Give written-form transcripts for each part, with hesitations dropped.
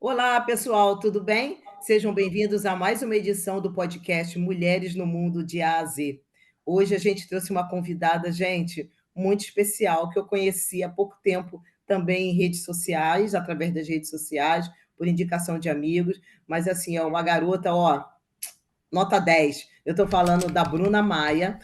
Olá, pessoal, tudo bem? Sejam bem-vindos a mais uma edição do podcast Mulheres no Mundo de A a Z. Hoje a gente trouxe uma convidada, gente, muito especial, que eu conheci há pouco tempo também em redes sociais, através das redes sociais, por indicação de amigos, mas assim, é uma garota, ó, nota 10. Eu estou falando da Bruna Maia.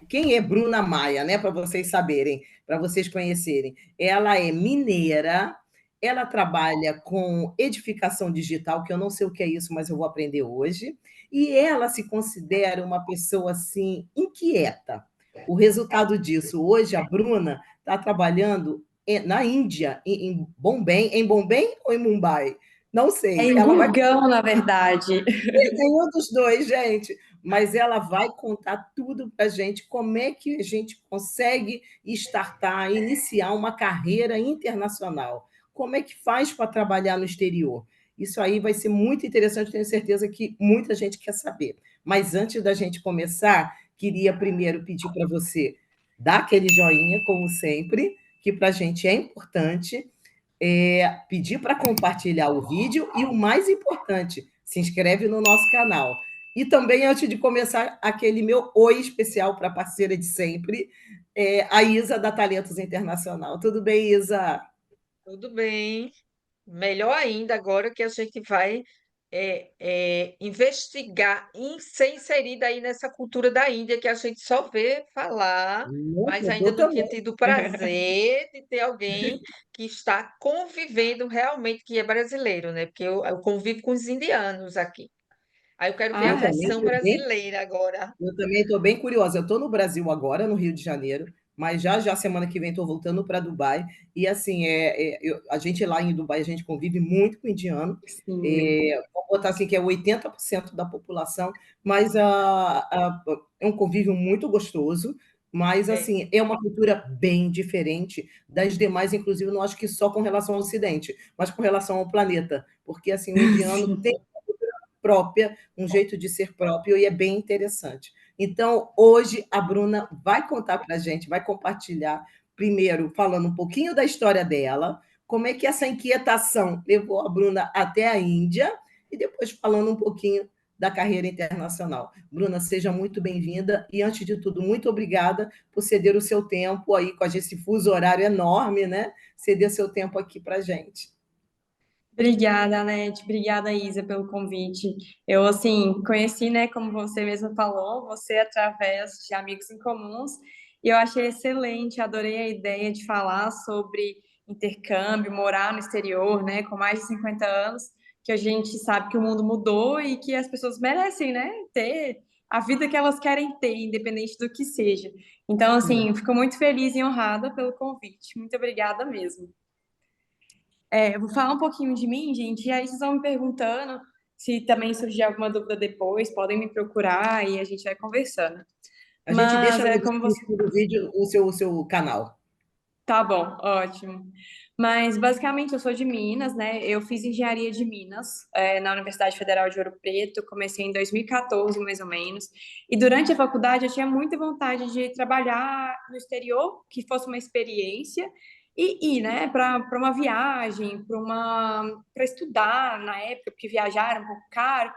Quem é Bruna Maia, né? Para vocês saberem, para vocês conhecerem. Ela é mineira, ela trabalha com edificação digital, que eu não sei o que é isso, mas eu vou aprender hoje. E ela se considera uma pessoa assim inquieta. O resultado disso, hoje a Bruna está trabalhando na Índia, em Bombay ou em Mumbai? Não É sei. em Ela vai Gurgão, na verdade. nenhum dos dois, gente. Mas ela vai contar tudo para a gente, como é que a gente consegue startar, iniciar uma carreira internacional. Como é que faz para trabalhar no exterior? Isso aí vai ser muito interessante, tenho certeza que muita gente quer saber. Mas antes da gente começar, queria primeiro pedir para você dar aquele joinha, como sempre, que para a gente é importante, pedir para compartilhar o vídeo e o mais importante, se inscreve no nosso canal. E também, antes de começar, aquele meu oi especial para a parceira de sempre, a Isa da Talentos Internacional. Tudo bem, Isa? Tudo bem. Melhor ainda agora que a gente vai investigar, ser inserida aí nessa cultura da Índia que a gente só vê falar, Nossa, mas ainda eu não tinha também. tido o prazer de ter alguém que está convivendo realmente, que é brasileiro, né? Porque eu convivo com os indianos aqui. Aí eu quero ver a Ah, Eu é? também versão estou bem brasileira agora. Eu também estou bem curiosa. Eu estou no Brasil agora, no Rio de Janeiro, mas já já semana que vem estou voltando para Dubai. E assim, a gente lá em Dubai, a gente convive muito com indiano. Sim. Vamos botar assim que é 80% da população, mas é um convívio muito gostoso. Mas É. assim, é uma cultura bem diferente das demais, inclusive não acho que só com relação ao Ocidente, mas com relação ao planeta, porque assim o indiano tem Sim. própria, um jeito de ser próprio, e é bem interessante. Então, hoje, a Bruna vai contar para a gente, vai compartilhar, primeiro, falando um pouquinho da história dela, como é que essa inquietação levou a Bruna até a Índia, e depois falando um pouquinho da carreira internacional. Bruna, seja muito bem-vinda e, antes de tudo, muito obrigada por ceder o seu tempo aí, com esse fuso horário enorme, né? Ceder seu tempo aqui para a gente. Obrigada, Anete. Obrigada, Isa, pelo convite. Eu, assim, conheci, né, como você mesma falou, você através de amigos em comuns, e eu achei excelente, adorei a ideia de falar sobre intercâmbio, morar no exterior, né, com mais de 50 anos, que a gente sabe que o mundo mudou e que as pessoas merecem, né, ter a vida que elas querem ter, independente do que seja. Então, assim, fico muito feliz e honrada pelo convite. Muito obrigada mesmo. Eu vou falar um pouquinho de mim, gente, e aí vocês vão me perguntando se também surgir alguma dúvida depois, podem me procurar e a gente vai conversando. A gente Mas deixa na é como você. descrição do vídeo o seu canal. Tá bom, ótimo. Mas basicamente eu sou de Minas, né? Eu fiz engenharia de Minas, na Universidade Federal de Ouro Preto, comecei em 2014, mais ou menos. E durante a faculdade eu tinha muita vontade de trabalhar no exterior, que fosse uma experiência, e ir, né, para uma viagem, para estudar na época, porque viajar era um pouco caro.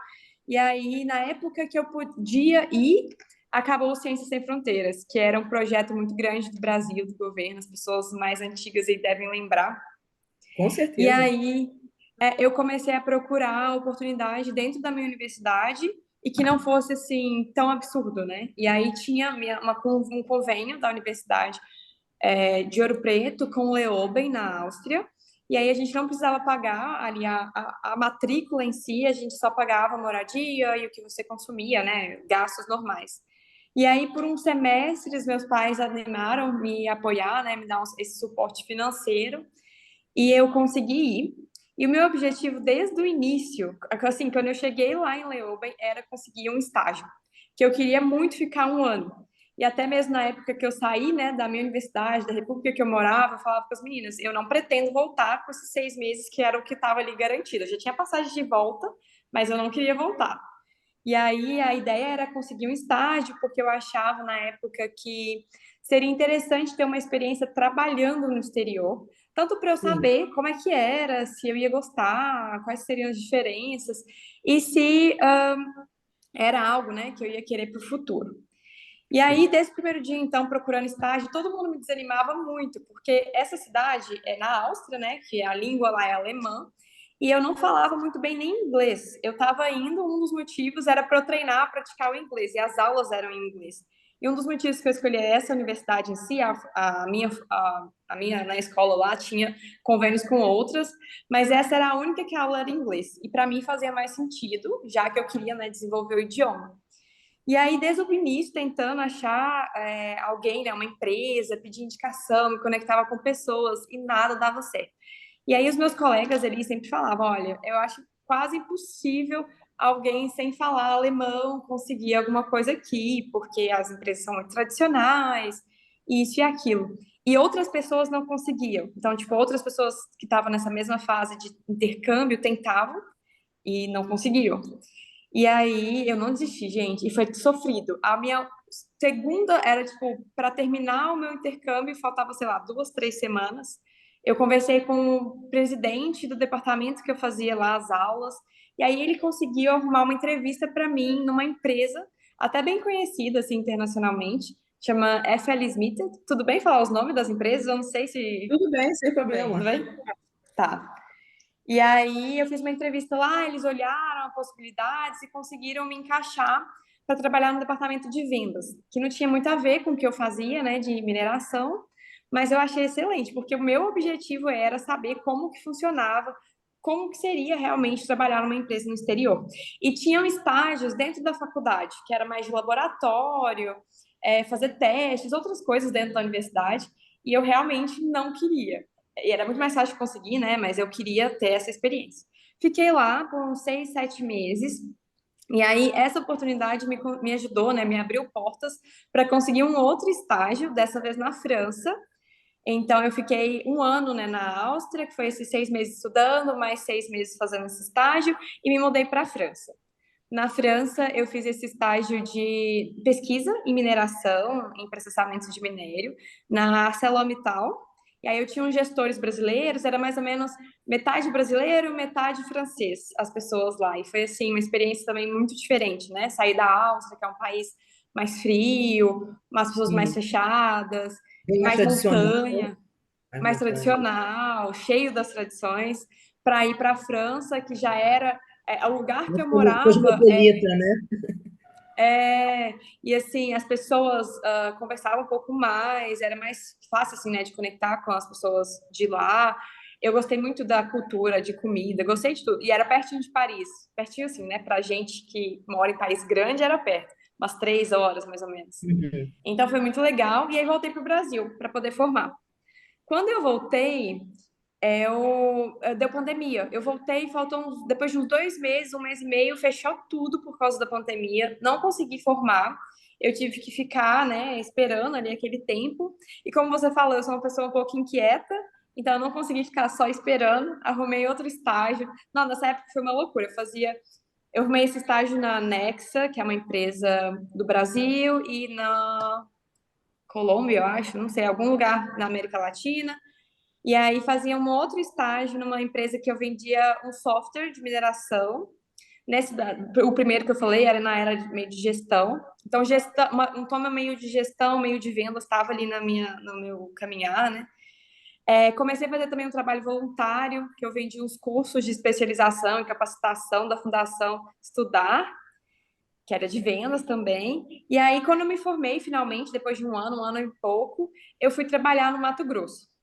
E aí, na época que eu podia ir, acabou o Ciências Sem Fronteiras, que era um projeto muito grande do Brasil, do governo, as pessoas mais antigas aí devem lembrar. Com E certeza. aí eu comecei a procurar oportunidade dentro da minha universidade e que não fosse assim tão absurdo, né? E aí tinha um convênio da Universidade de Ouro Preto com o Leoben, na Áustria. E aí a gente não precisava pagar ali a matrícula em si, a gente só pagava a moradia e o que você consumia, né? Gastos normais. E aí, por um semestre, os meus pais animaram me apoiar, né? Me dar esse suporte financeiro. E eu consegui ir. E o meu objetivo desde o início, assim, quando eu cheguei lá em Leoben, era conseguir um estágio, que eu queria muito ficar um ano. E até mesmo na época que eu saí, né, da minha universidade, da república que eu morava, eu falava com as meninas, eu não pretendo voltar com esses 6 meses que era o que estava ali garantido. Eu já tinha passagem de volta, mas eu não queria voltar. E aí a ideia era conseguir um estágio, porque eu achava na época que seria interessante ter uma experiência trabalhando no exterior, tanto para eu sim. saber como é que era, se eu ia gostar, quais seriam as diferenças, e se era algo, né, que eu ia querer para o futuro. E aí, desde o primeiro dia, então, procurando estágio, todo mundo me desanimava muito, porque essa cidade é na Áustria, né, que a língua lá é alemã, e eu não falava muito bem nem inglês. Eu estava indo, um dos motivos era para eu treinar, praticar o inglês, e as aulas eram em inglês. E um dos motivos que eu escolhi essa universidade em si, a minha na escola lá tinha convênios com outras, mas essa era a única que a aula era em inglês. E para mim fazia mais sentido, já que eu queria, né, desenvolver o idioma. E aí, desde o início, tentando achar alguém, né, uma empresa, pedir indicação, me conectava com pessoas e nada dava certo. E aí, os meus colegas ali sempre falavam: olha, eu acho quase impossível alguém sem falar alemão conseguir alguma coisa aqui, porque as empresas são muito tradicionais, isso e aquilo. E outras pessoas não conseguiam. Então, tipo, outras pessoas que estavam nessa mesma fase de intercâmbio tentavam e não conseguiam. E aí eu não desisti, gente, e foi sofrido. A minha segunda era, tipo, para terminar o meu intercâmbio, faltava, sei lá, 2, 3 semanas. Eu conversei com o presidente do departamento que eu fazia lá as aulas, e aí ele conseguiu arrumar uma entrevista para mim numa empresa, até bem conhecida, assim, internacionalmente, chama FL Smith. Tudo bem falar os nomes das empresas? Eu não sei se... Tudo bem, sem Tudo bem. Tudo problema. bem? Tá. E aí eu fiz uma entrevista lá, eles olharam as possibilidades e conseguiram me encaixar para trabalhar no departamento de vendas, que não tinha muito a ver com o que eu fazia, né, de mineração, mas eu achei excelente, porque o meu objetivo era saber como que funcionava, como que seria realmente trabalhar numa empresa no exterior. E tinham estágios dentro da faculdade, que era mais de laboratório, fazer testes, outras coisas dentro da universidade, e eu realmente não queria. E era muito mais fácil de conseguir, né? Mas eu queria ter essa experiência. Fiquei lá por uns 6, 7 meses. E aí, essa oportunidade me ajudou, né? Me abriu portas para conseguir um outro estágio, dessa vez na França. Então, eu fiquei um ano, né, na Áustria, que foi esses 6 meses estudando, mais 6 meses fazendo esse estágio, e me mudei para a França. Na França, eu fiz esse estágio de pesquisa em mineração, em processamento de minério, na ArcelorMittal. E aí eu tinha uns gestores brasileiros, era mais ou menos metade brasileiro, metade francês, as pessoas lá. E foi, assim, uma experiência também muito diferente, né? Sair da Áustria, que é um país mais frio, umas pessoas mais Sim. fechadas, Bem mais mais tradicional, montanha, mais mais montanha. tradicional, cheio das tradições, para ir para a França, que já era o lugar que eu Muito morava. cosmopolita, né? E assim, as pessoas conversavam um pouco mais, era mais fácil, assim, né, de conectar com as pessoas de lá. Eu gostei muito da cultura, de comida, gostei de tudo. E era pertinho de Paris, pertinho assim, né, pra gente que mora em país grande, era perto, umas 3 horas, mais ou menos. Uhum. Então foi muito legal, e aí voltei para o Brasil, para poder formar. Quando eu voltei, deu pandemia. Eu voltei, depois de uns 2 meses, 1 mês e meio, fechou tudo por causa da pandemia. Não consegui formar. Eu tive que ficar, né, esperando ali aquele tempo. E como você falou, eu sou uma pessoa um pouco inquieta, então eu não consegui ficar só esperando. Arrumei outro estágio. Não, nessa época foi uma loucura. Eu arrumei esse estágio na Nexa, que é uma empresa do Brasil, e na Colômbia, eu acho, não sei, algum lugar na América Latina. E aí fazia um outro estágio numa empresa que eu vendia um software de mineração. O primeiro que eu falei era na era meio de gestão. Então, um tema meio de gestão, meio de vendas, estava ali no meu caminhar, né? Comecei a fazer também um trabalho voluntário, que eu vendi uns cursos de especialização e capacitação da Fundação Estudar, que era de vendas também. E aí, quando eu me formei, finalmente, depois de um ano e pouco, eu fui trabalhar no Mato Grosso.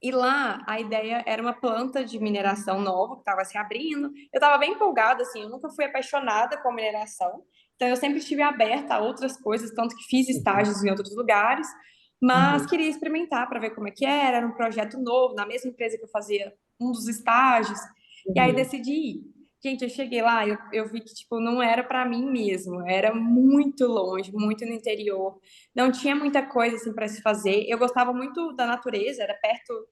E lá a ideia era uma planta de mineração nova que estava se abrindo. Eu estava bem empolgada, assim, eu nunca fui apaixonada com mineração, então eu sempre estive aberta a outras coisas, tanto que fiz Uhum. estágios em outros lugares, mas Uhum. queria experimentar para ver como é que era um projeto novo, na mesma empresa que eu fazia um dos estágios, e aí Uhum. decidi ir. Gente, eu cheguei lá, eu vi que, tipo, não era para mim mesmo, era muito longe, muito no interior, não tinha muita coisa, assim, para se fazer. Eu gostava muito da natureza, era perto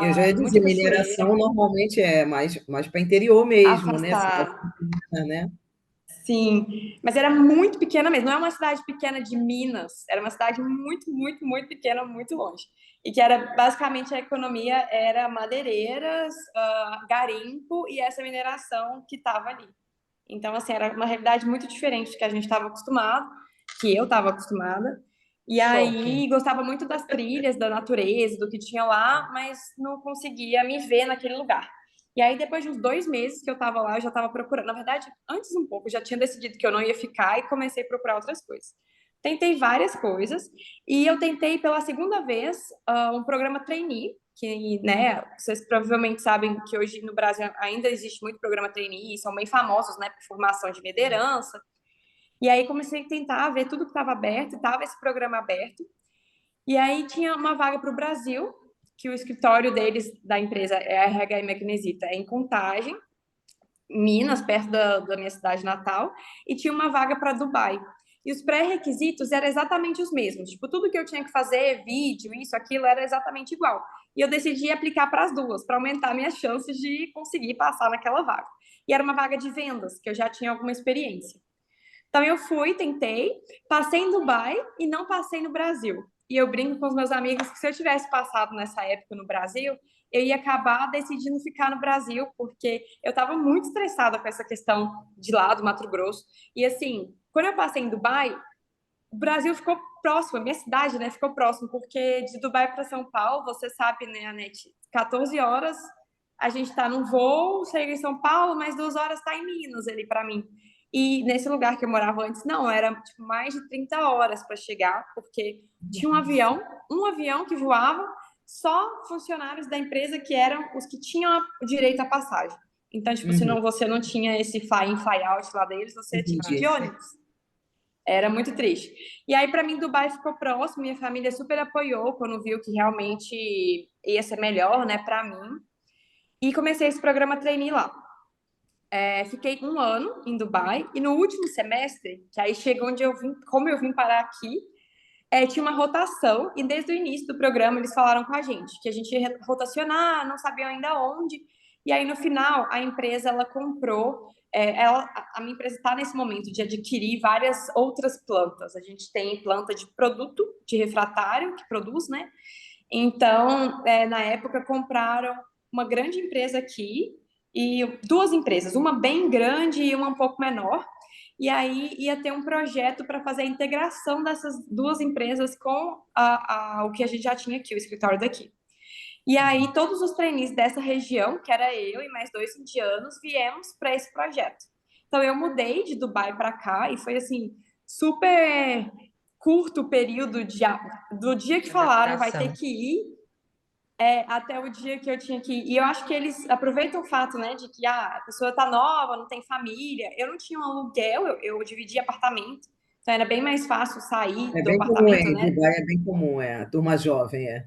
Eu já ia muita dizer, cachoeira, mineração normalmente é mais para interior mesmo, né? Cidade afastar. pequena, né? Sim, mas era muito pequena mesmo. Não é uma cidade pequena de Minas, era uma cidade muito, muito, muito pequena, muito longe. E que era basicamente a economia era madeireiras, garimpo e essa mineração que estava ali. Então, assim, era uma realidade muito diferente do que a gente estava acostumado, que eu estava acostumada. E Choque. aí gostava muito das trilhas, da natureza, do que tinha lá, mas não conseguia me ver naquele lugar. E aí, depois de uns 2 meses que eu estava lá, eu já estava procurando. Na verdade, antes um pouco, eu já tinha decidido que eu não ia ficar e comecei a procurar outras coisas. Tentei várias coisas e eu tentei pela segunda vez um programa trainee, que, né, vocês provavelmente sabem que hoje no Brasil ainda existe muito programa trainee, são bem famosos, né, por formação de liderança. E aí comecei a tentar ver tudo que estava aberto, estava esse programa aberto. E aí tinha uma vaga para o Brasil, que o escritório deles, da empresa, é a RH Magnesita, é em Contagem, Minas, perto da minha cidade natal, e tinha uma vaga para Dubai. E os pré-requisitos eram exatamente os mesmos. Tipo, tudo que eu tinha que fazer, vídeo, isso, aquilo, era exatamente igual. E eu decidi aplicar para as duas, para aumentar minhas chances de conseguir passar naquela vaga. E era uma vaga de vendas, que eu já tinha alguma experiência. Então eu fui, tentei, passei em Dubai e não passei no Brasil. E eu brinco com os meus amigos que se eu tivesse passado nessa época no Brasil, eu ia acabar decidindo ficar no Brasil, porque eu estava muito estressada com essa questão de lá do Mato Grosso. E assim, quando eu passei em Dubai, o Brasil ficou próximo, a minha cidade, né, ficou próximo, porque de Dubai para São Paulo, você sabe, né, Anete, 14 horas a gente está num voo, chega em São Paulo, mas 2 horas está em Minas ali para mim. E nesse lugar que eu morava antes, não, era tipo, mais de 30 horas para chegar, porque tinha um avião que voava, só funcionários da empresa que eram os que tinham o direito à passagem. Então, tipo, se Uhum, não, você não tinha esse fly-in, fly-out lá deles, você tinha que ir de entendi. ônibus. Era muito triste. E aí, para mim, Dubai ficou próximo, minha família super apoiou quando viu que realmente ia ser melhor, né, para mim. E comecei esse programa trainee lá. Fiquei 1 ano em Dubai e no último semestre, que aí chega onde eu vim, como eu vim parar aqui, tinha uma rotação e desde o início do programa eles falaram com a gente que a gente ia rotacionar, não sabiam ainda onde. E aí no final a empresa ela comprou, a minha empresa está nesse momento de adquirir várias outras plantas. A gente tem planta de produto de refratário que produz, né? Então, na época compraram uma grande empresa aqui e duas empresas, uma bem grande e uma um pouco menor. E aí ia ter um projeto para fazer a integração dessas duas empresas com o que a gente já tinha aqui, o escritório daqui. E aí todos os trainees dessa região, que era eu e mais 2 indianos, viemos para esse projeto. Então eu mudei de Dubai para cá e foi assim super curto o período do dia que falaram vai ter Adaptação. que ir até o dia que eu tinha que ir. E eu acho que eles aproveitam o fato, né, de que a pessoa tá nova, não tem família. Eu não tinha um aluguel, eu dividi apartamento. Então era bem mais fácil sair É do bem comum, apartamento, em né? Dubai é bem comum, a turma jovem, é.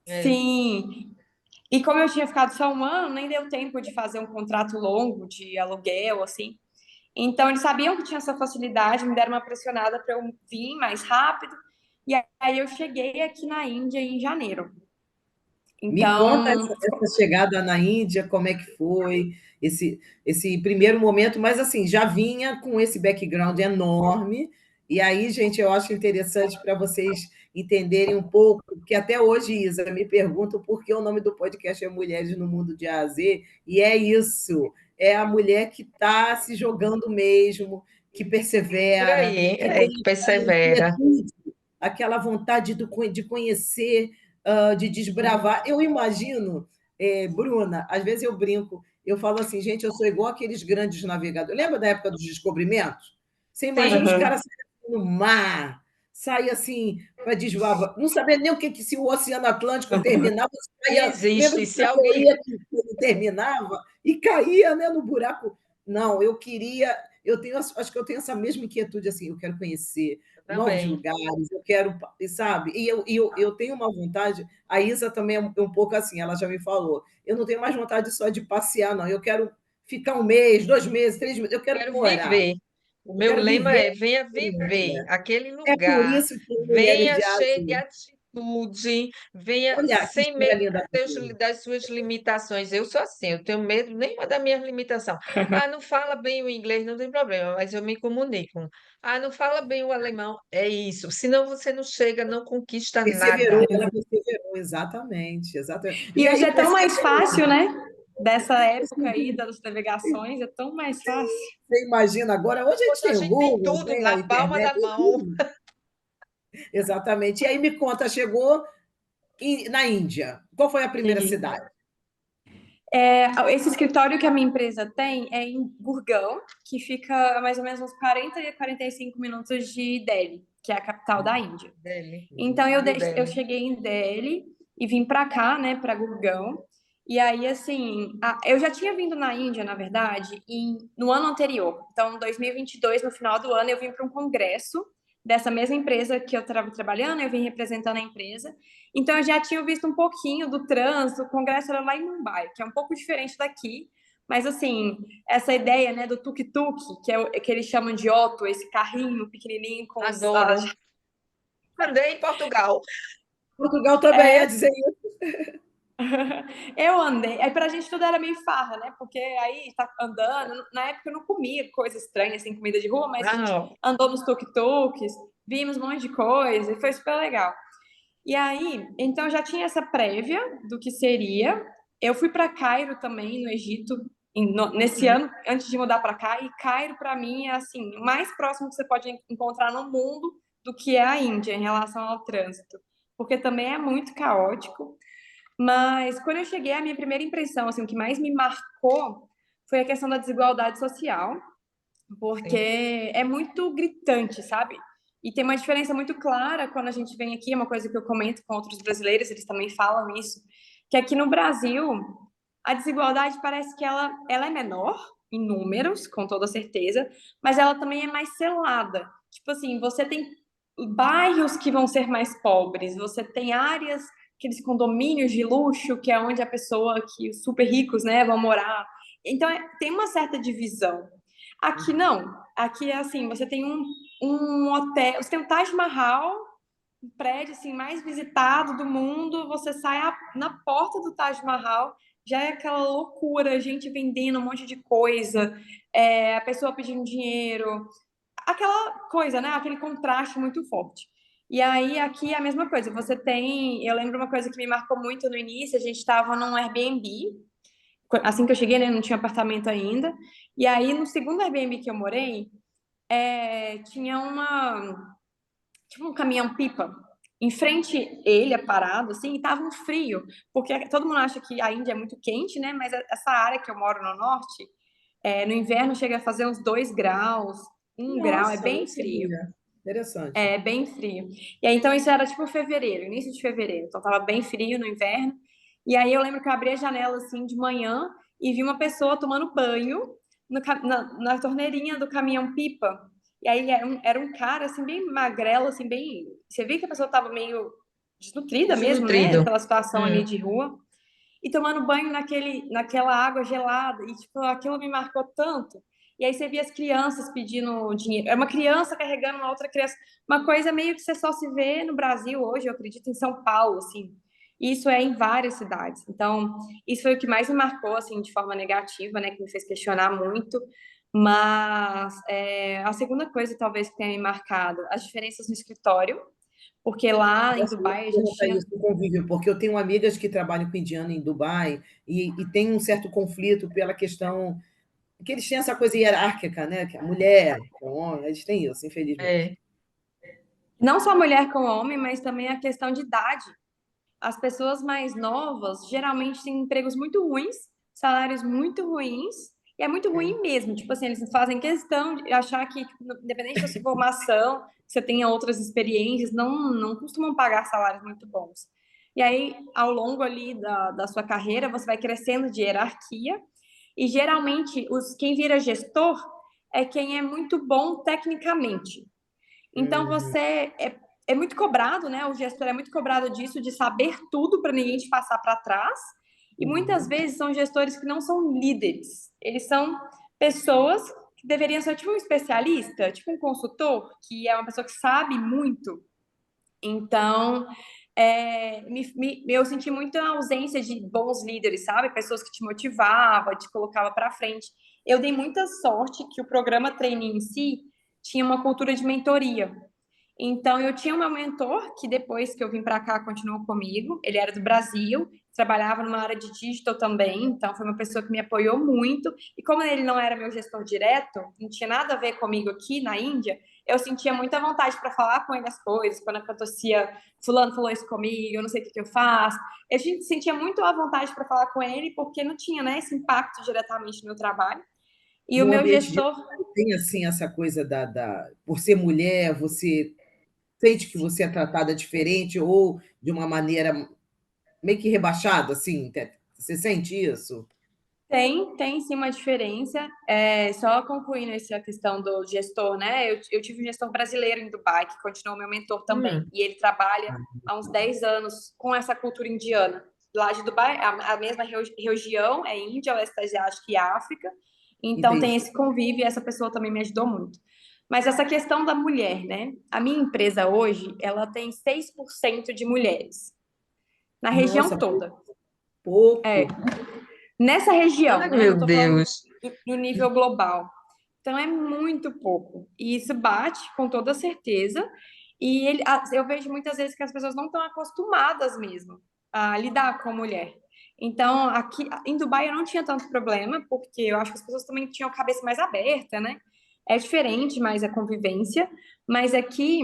É. Sim. E como eu tinha ficado só 1 ano, nem deu tempo de fazer um contrato longo de aluguel, assim. Então eles sabiam que tinha essa facilidade, me deram uma pressionada para eu vir mais rápido. E aí eu cheguei aqui na Índia em janeiro. Me conta Então, essa chegada na Índia, como é que foi esse primeiro momento, mas assim, já vinha com esse background enorme, e aí, gente, eu acho interessante para vocês entenderem um pouco, porque até hoje, Isa, me perguntam por que o nome do podcast é Mulheres no Mundo de A a Z, e é isso, é a mulher que está se jogando mesmo, que Por persevera, aí, que tem que aquela persevera. inquietude, aquela vontade de conhecer, de desbravar. Eu imagino, Bruna, às vezes eu brinco, eu falo assim, gente, eu sou igual aqueles grandes navegadores. Lembra da época dos descobrimentos? Você imagina Sim, os uhum. caras saindo no mar, sair assim para desbravar, não sabia nem se o Oceano Atlântico terminava, saía, lembra existe. que Se a alguém. teoria que ele terminava e caía, né, no buraco. Não, eu queria, eu tenho, acho que eu tenho essa mesma inquietude assim, eu quero conhecer novos Também. lugares, eu quero, sabe? E eu tenho uma vontade, a Isa também é um pouco assim, ela já me falou, eu não tenho mais vontade só de passear, não, eu quero ficar 1 mês, 2 meses, 3 meses, eu quero Quero morar, viver. O eu meu quero lema viver é: a venha viver experiência. aquele É por lugar, isso que Mulheres venha de cheio de Ásia, estude, venha Olha que sem história medo linda. das suas limitações. Eu sou assim, eu tenho medo nenhuma da minha limitação. Ah, não fala bem o inglês, não tem problema, mas eu me comunico. Ah, não fala bem o alemão, é isso. Senão você não chega, não conquista Perseverou, nada. ela perseverou, exatamente, exatamente. E E hoje aí é tão você mais fácil, né? Dessa época aí das navegações, é tão mais fácil. imagina agora, hoje a gente Hoje a tem o gente tem Google, tudo tem a na palma internet, da tem mão. tudo. Exatamente. E aí me conta, chegou na Índia. Qual foi a primeira Cheguei. cidade? Esse escritório que a minha empresa tem é em Gurgaon, que fica a mais ou menos uns 40 a 45 minutos de Delhi, que é a capital da Índia. Delhi, Então New eu Delhi. cheguei em Delhi e vim para cá, né, para Gurgaon. E aí, assim, eu já tinha vindo na Índia, na verdade, no ano anterior. Então, em 2022, no final do ano, eu vim para um congresso dessa mesma empresa que eu estava trabalhando, eu vim representando a empresa. Então, eu já tinha visto um pouquinho do trânsito. O congresso era lá em Mumbai, que é um pouco diferente daqui. Mas, assim, essa ideia, né, do tuk-tuk, que eles chamam de Otto, esse carrinho pequenininho com Adoro. Andei em Portugal. Portugal também ia dizer isso. Eu andei, aí pra gente tudo era meio farra, né? Porque aí tá andando, na época eu não comia coisa estranha, assim, comida de rua, mas a gente Não, andou nos tuk-tuks, vimos um monte de coisa e foi super legal. E aí, então eu já tinha essa prévia do que seria. Eu fui para Cairo também, no Egito, nesse ano, antes de mudar para cá, e Cairo para mim é assim, o mais próximo que você pode encontrar no mundo do que é a Índia em relação ao trânsito, porque também é muito caótico. Mas quando eu cheguei, a minha primeira impressão, assim, o que mais me marcou foi a questão da desigualdade social, porque sim. é muito gritante, sabe? E tem uma diferença muito clara quando a gente vem aqui, é uma coisa que eu comento com outros brasileiros, eles também falam isso, que aqui no Brasil a desigualdade parece que ela é menor em números, com toda certeza, mas ela também é mais selada. Tipo assim, você tem bairros que vão ser mais pobres, você tem áreas, aqueles condomínios de luxo, que é onde a pessoa, que os super ricos, né, vão morar. Então, tem uma certa divisão. Aqui não. Aqui é assim, você tem um hotel, você tem o Taj Mahal, um prédio assim mais visitado do mundo, você sai na porta do Taj Mahal, já é aquela loucura, gente vendendo um monte de coisa, a pessoa pedindo dinheiro, aquela coisa, né? Aquele contraste muito forte. E aí aqui é a mesma coisa. Você tem, eu lembro uma coisa que me marcou muito no início, a gente estava num Airbnb, assim que eu cheguei, né, não tinha apartamento ainda. E aí no segundo Airbnb que eu morei, tinha tipo um caminhão-pipa em frente ele, é parado, assim, e tava um frio, porque todo mundo acha que a Índia é muito quente, né? Mas essa área que eu moro no norte, no inverno chega a fazer uns 2 graus, 1 grau, é Nossa, bem não frio. sabia. Interessante. É bem frio. E aí, então, isso era tipo fevereiro, início de fevereiro. Então, tava bem frio no inverno. E aí, eu lembro que eu abri a janela, assim, de manhã e vi uma pessoa tomando banho na torneirinha do caminhão-pipa. E aí, era um cara, assim, bem magrelo, assim, bem... Você via que a pessoa tava meio desnutrida mesmo, né? Desnutrido. Pela situação ali Hum. de rua. E tomando banho naquela água gelada. E, tipo, aquilo me marcou tanto. E aí você via as crianças pedindo dinheiro. É uma criança carregando uma outra criança. Uma coisa meio que você só se vê no Brasil hoje, eu acredito, em São Paulo, assim. E isso é em várias cidades. Então, isso foi o que mais me marcou, assim, de forma negativa, né? Que me fez questionar muito. Mas a segunda coisa, talvez, que tenha me marcado, as diferenças no escritório. Porque lá em Nossa, eu ia Dubai a gente perguntar tinha... isso, do convívio, porque eu tenho amigas que trabalham com indiano em Dubai e tem um certo conflito pela questão que eles têm essa coisa hierárquica, né? Que a mulher, o homem, eles têm isso, infelizmente. É. Não só mulher com homem, mas também a questão de idade. As pessoas mais novas geralmente têm empregos muito ruins, salários muito ruins, e é muito ruim mesmo. Tipo assim, eles fazem questão de achar que, tipo, independente da sua formação, que você tenha outras experiências, não costumam pagar salários muito bons. E aí, ao longo ali da sua carreira, você vai crescendo de hierarquia, e geralmente quem vira gestor é quem é muito bom tecnicamente. Então Uhum. você é muito cobrado, né? O gestor é muito cobrado disso, de saber tudo para ninguém te passar para trás. E muitas Uhum. vezes são gestores que não são líderes. Eles são pessoas que deveriam ser tipo um especialista, tipo um consultor, que é uma pessoa que sabe muito. Então, eu senti muita ausência de bons líderes, sabe? Pessoas que te motivavam, te colocavam para frente. Eu dei muita sorte que o programa Trainee em si tinha uma cultura de mentoria. Então, eu tinha o meu mentor, que depois que eu vim para cá, continuou comigo. Ele era do Brasil, trabalhava numa área de digital também, então foi uma pessoa que me apoiou muito. E como ele não era meu gestor direto, não tinha nada a ver comigo aqui na Índia, eu sentia muita vontade para falar com ele as coisas. Quando acontecia, fulano falou isso comigo, eu não sei o que eu faço. Eu sentia muito à vontade para falar com ele, porque não tinha, né, esse impacto diretamente no meu trabalho. E o No meu ambiente de gestor... trabalho tem, assim, essa coisa por ser mulher, você sente que você é tratada diferente ou de uma maneira meio que rebaixada, assim? Você sente isso? Tem sim uma diferença. Só concluindo essa questão do gestor, né? Eu tive um gestor brasileiro em Dubai, que continuou meu mentor também. Hum, E ele trabalha há uns 10 anos com essa cultura indiana. Lá de Dubai, a mesma região é Índia, Oeste Asiático e África. Então tem Entendi. esse convívio e essa pessoa também me ajudou muito. Mas essa questão da mulher, né? A minha empresa hoje, ela tem 6% de mulheres na região Nossa, toda. É, pouco. nessa região, ai, né? Não meu estou falando Deus. do nível global. Então é muito pouco. E isso bate com toda certeza. E eu vejo muitas vezes que as pessoas não estão acostumadas mesmo a lidar com a mulher. Então, aqui em Dubai eu não tinha tanto problema, porque eu acho que as pessoas também tinham a cabeça mais aberta, né? É diferente mais a convivência, mas aqui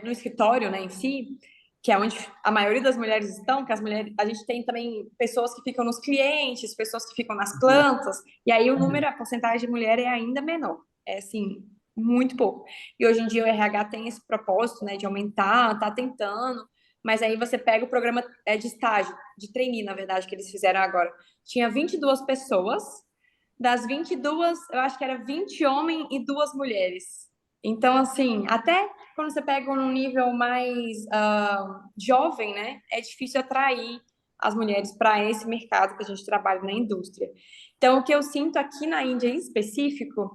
no escritório, né, em si, que é onde a maioria das mulheres estão, que as mulheres, a gente tem também pessoas que ficam nos clientes, pessoas que ficam nas plantas, e aí o número, a porcentagem de mulher é ainda menor. É assim, muito pouco. E hoje em dia o RH tem esse propósito, né, de aumentar, tá tentando, mas aí você pega o programa de estágio, de trainee, na verdade, que eles fizeram agora. Tinha 22 pessoas, das 22, eu acho que era 20 homens e 2 mulheres. Então, assim, até quando você pega um nível mais jovem, né, é difícil atrair as mulheres para esse mercado que a gente trabalha na indústria. Então, o que eu sinto aqui na Índia em específico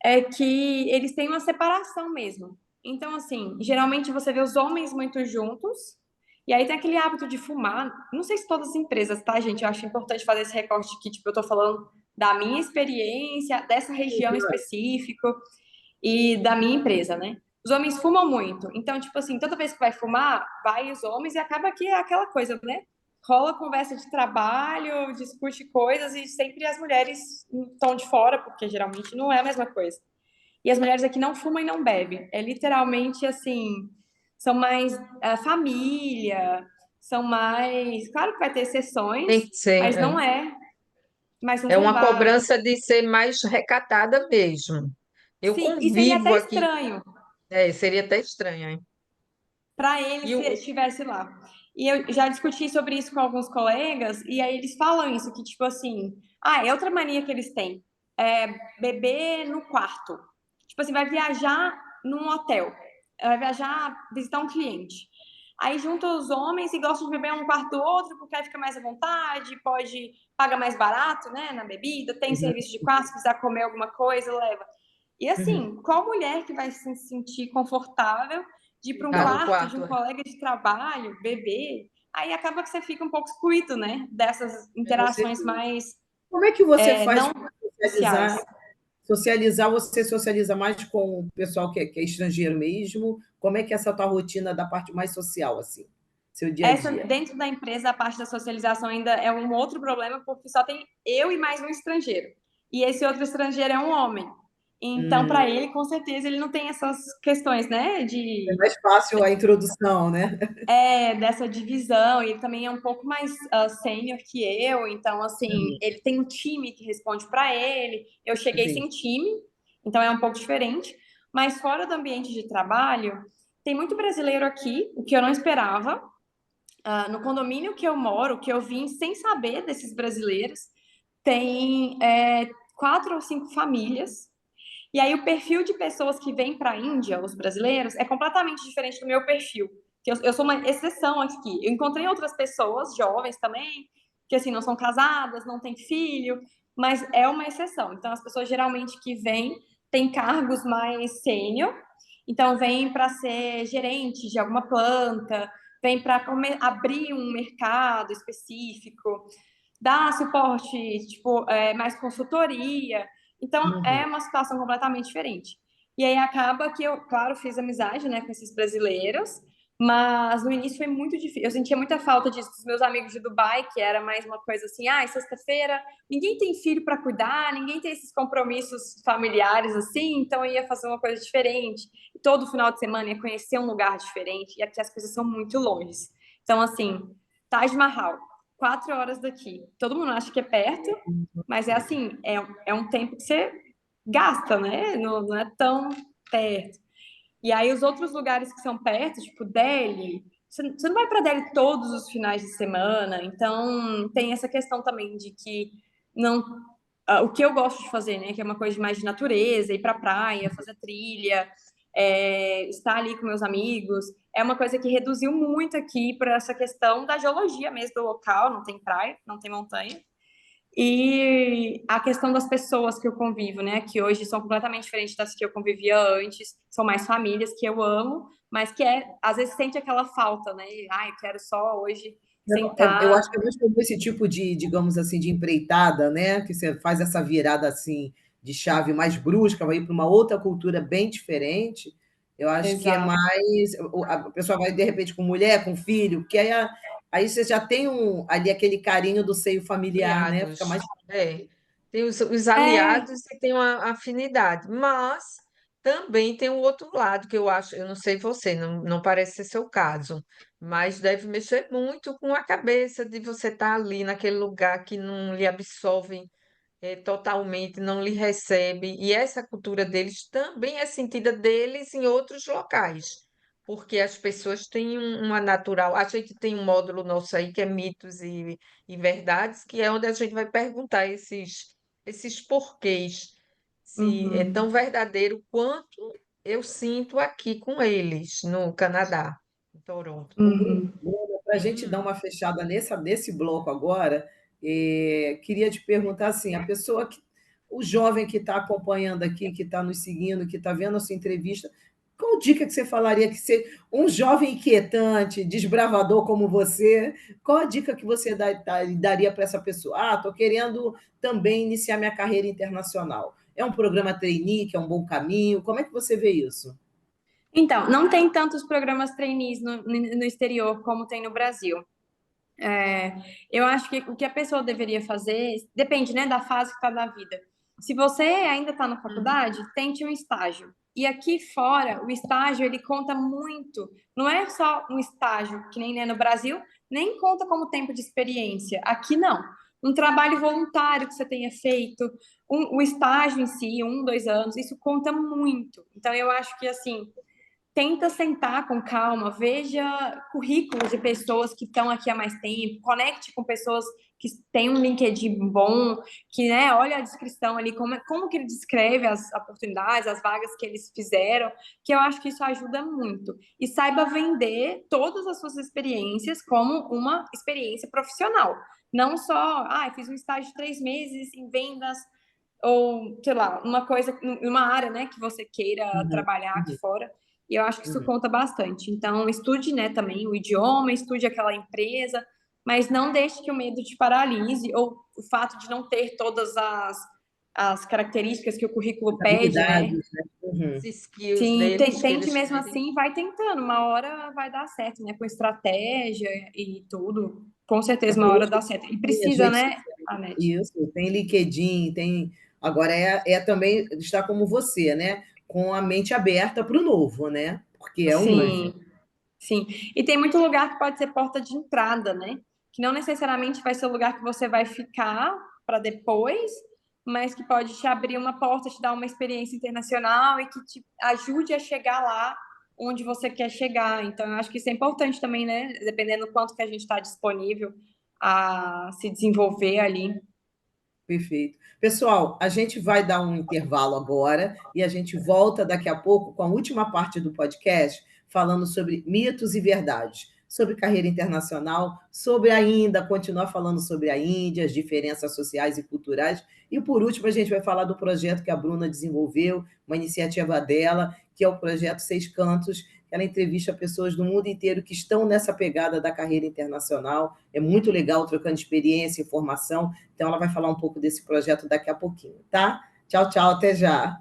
é que eles têm uma separação mesmo. Então, assim, geralmente você vê os homens muito juntos, e aí tem aquele hábito de fumar. Não sei se todas as empresas, tá, gente? Eu acho importante fazer esse recorte que, tipo, eu tô falando da minha experiência, dessa região específica e da minha empresa, né? Os homens fumam muito. Então, tipo assim, toda vez que vai fumar, vai os homens e acaba que é aquela coisa, né? Rola conversa de trabalho, discute coisas e sempre as mulheres estão de fora, porque geralmente não é a mesma coisa. E as mulheres aqui não fumam e não bebem. É literalmente assim, são mais família, são mais. Claro que vai ter exceções, Tem que ser. mas não é. Mas não É vão uma lá. cobrança de ser mais recatada mesmo. Eu Sim, e seria convivo até aqui. estranho Seria até estranho, hein? para ele E se o, estivesse lá. E eu já discuti sobre isso com alguns colegas, e aí eles falam isso, que tipo assim, é outra mania que eles têm, é beber no quarto. Tipo assim, vai viajar num hotel, vai viajar, visitar um cliente. Aí junta os homens e gostam de beber um quarto do outro, porque aí fica mais à vontade, pode pagar mais barato, né, na bebida, tem serviço de quarto, se quiser comer alguma coisa, leva. E Uhum. assim, qual mulher que vai se sentir confortável de ir para um Ah, no quarto de quarto. um colega de trabalho, beber? Aí acaba que você fica um pouco excluído, né? Dessas Com interações certeza. mais Como é que você faz não para sociais. socializar? Socializar, você socializa mais com o pessoal que é estrangeiro mesmo? Como é que é essa tua rotina da parte mais social, assim, seu dia a Essa, dia? dentro da empresa, a parte da socialização ainda é um outro problema, porque só tem eu e mais um estrangeiro. E esse outro estrangeiro é um homem. Então, Hum, para ele, com certeza, ele não tem essas questões, né? é mais fácil a introdução, né? Dessa divisão, e ele também é um pouco mais sênior que eu, então, assim, ele tem um time que responde para ele. Eu cheguei sem Entendi. time, então é um pouco diferente, mas fora do ambiente de trabalho, tem muito brasileiro aqui, o que eu não esperava. No condomínio que eu moro, que eu vim sem saber desses brasileiros, tem 4 ou 5 famílias. E aí o perfil de pessoas que vêm para a Índia, os brasileiros, é completamente diferente do meu perfil. Que eu sou uma exceção aqui. Eu encontrei outras pessoas, jovens também, que assim não são casadas, não têm filho, mas é uma exceção. Então as pessoas geralmente que vêm têm cargos mais sênior, então vêm para ser gerente de alguma planta, vem para abrir um mercado específico, dar suporte, tipo, mais consultoria. Então, é uma situação completamente diferente. E aí acaba que eu, claro, fiz amizade, né, com esses brasileiros, mas no início foi muito difícil. Eu sentia muita falta disso dos meus amigos de Dubai, que era mais uma coisa assim, sexta-feira, ninguém tem filho para cuidar, ninguém tem esses compromissos familiares assim, então eu ia fazer uma coisa diferente. Todo final de semana ia conhecer um lugar diferente, e aqui as coisas são muito longe. Então, assim, Taj Mahal, 4 horas daqui. Todo mundo acha que é perto, mas é assim, é um tempo que você gasta, né? Não é tão perto. E aí os outros lugares que são perto, tipo Delhi, você não vai para Delhi todos os finais de semana, então tem essa questão também de que não o que eu gosto de fazer, né, que é uma coisa mais de natureza, ir para praia, fazer trilha, estar ali com meus amigos, é uma coisa que reduziu muito aqui para essa questão da geologia mesmo do local, não tem praia, não tem montanha. E a questão das pessoas que eu convivo, né? Que hoje são completamente diferentes das que eu convivia antes. São mais famílias que eu amo, mas que às vezes sente aquela falta, né? Ai, quero só hoje Eu sentar. acho que é mais comum esse tipo de, digamos assim, de empreitada, né? Que você faz essa virada assim de chave mais brusca, vai ir para uma outra cultura bem diferente. Eu acho que é Exato. mais. A pessoa vai, de repente, com mulher, com filho, porque aí você já tem ali aquele carinho do seio familiar, né? Fica Aliados, mais. tem os É, aliados e tem uma afinidade, mas também tem um outro lado que eu acho, eu não sei você, não parece ser seu caso, mas deve mexer muito com a cabeça de você estar ali naquele lugar que não lhe absorve totalmente, não lhe recebe, e essa cultura deles também é sentida deles em outros locais. Porque as pessoas têm uma natural. A gente tem um módulo nosso aí que é mitos e verdades, que é onde a gente vai perguntar esses porquês, se é uhum, tão verdadeiro quanto eu sinto aqui com eles, no Canadá, em Toronto. Ô, Bruno, uhum. para a gente dar Hum, uma fechada nesse bloco agora, queria te perguntar assim, o jovem que está acompanhando aqui, que está nos seguindo, que está vendo a sua entrevista, qual dica que você falaria que um jovem inquietante, desbravador como você, qual a dica que você daria para essa pessoa? Estou querendo também iniciar minha carreira internacional. É um programa trainee, que é um bom caminho? Como é que você vê isso? Então, não tem tantos programas trainees no exterior como tem no Brasil. É, eu acho que o que a pessoa deveria fazer depende, né, da fase que está da vida. Se você ainda está na hum, faculdade, tente um estágio. E aqui fora, o estágio ele conta muito. Não é só um estágio, que nem é no Brasil, nem conta como tempo de experiência. Aqui não. Um trabalho voluntário que você tenha feito, o estágio em si, 1, 2 anos, isso conta muito. Então eu acho que assim tenta sentar com calma, veja currículos de pessoas que estão aqui há mais tempo, conecte com pessoas que têm um LinkedIn bom, que, né, olha a descrição ali, como que ele descreve as oportunidades, as vagas que eles fizeram, que eu acho que isso ajuda muito. E saiba vender todas as suas experiências como uma experiência profissional. Não só, fiz um estágio de 3 meses em vendas, ou, sei lá, uma coisa, uma área, né, que você queira Uhum, trabalhar aqui uhum, fora. E eu acho que isso uhum. conta bastante. Então, estude, né, também o idioma, estude aquela empresa, mas não deixe que o medo te paralise ou o fato de não ter todas as características que o currículo pede, né? Habilidades, né? Uhum. os skills Sim, deles que tente eles mesmo pedem. assim, vai tentando. Uma hora vai dar certo, né? Com estratégia e tudo. Com certeza, uma Por hora último, dá certo. E tem as precisa, redes né, sociais. Anete? Isso, tem LinkedIn, tem. Agora é também estar como você, né? Com a mente aberta para o novo, né? Porque é o novo. Sim. Sim, e tem muito lugar que pode ser porta de entrada, né? Que não necessariamente vai ser o lugar que você vai ficar para depois, mas que pode te abrir uma porta, te dar uma experiência internacional e que te ajude a chegar lá onde você quer chegar. Então, eu acho que isso é importante também, né? Dependendo do quanto que a gente está disponível a se desenvolver ali. Perfeito. Pessoal, a gente vai dar um intervalo agora e a gente volta daqui a pouco com a última parte do podcast, falando sobre mitos e verdades, sobre carreira internacional, sobre ainda continuar falando sobre a Índia, as diferenças sociais e culturais. E por último, a gente vai falar do projeto que a Bruna desenvolveu, uma iniciativa dela, que é o projeto Seis Cantos, ela entrevista pessoas do mundo inteiro que estão nessa pegada da carreira internacional. É muito legal, trocando experiência, informação. Então, ela vai falar um pouco desse projeto daqui a pouquinho, tá? Tchau, tchau, até já.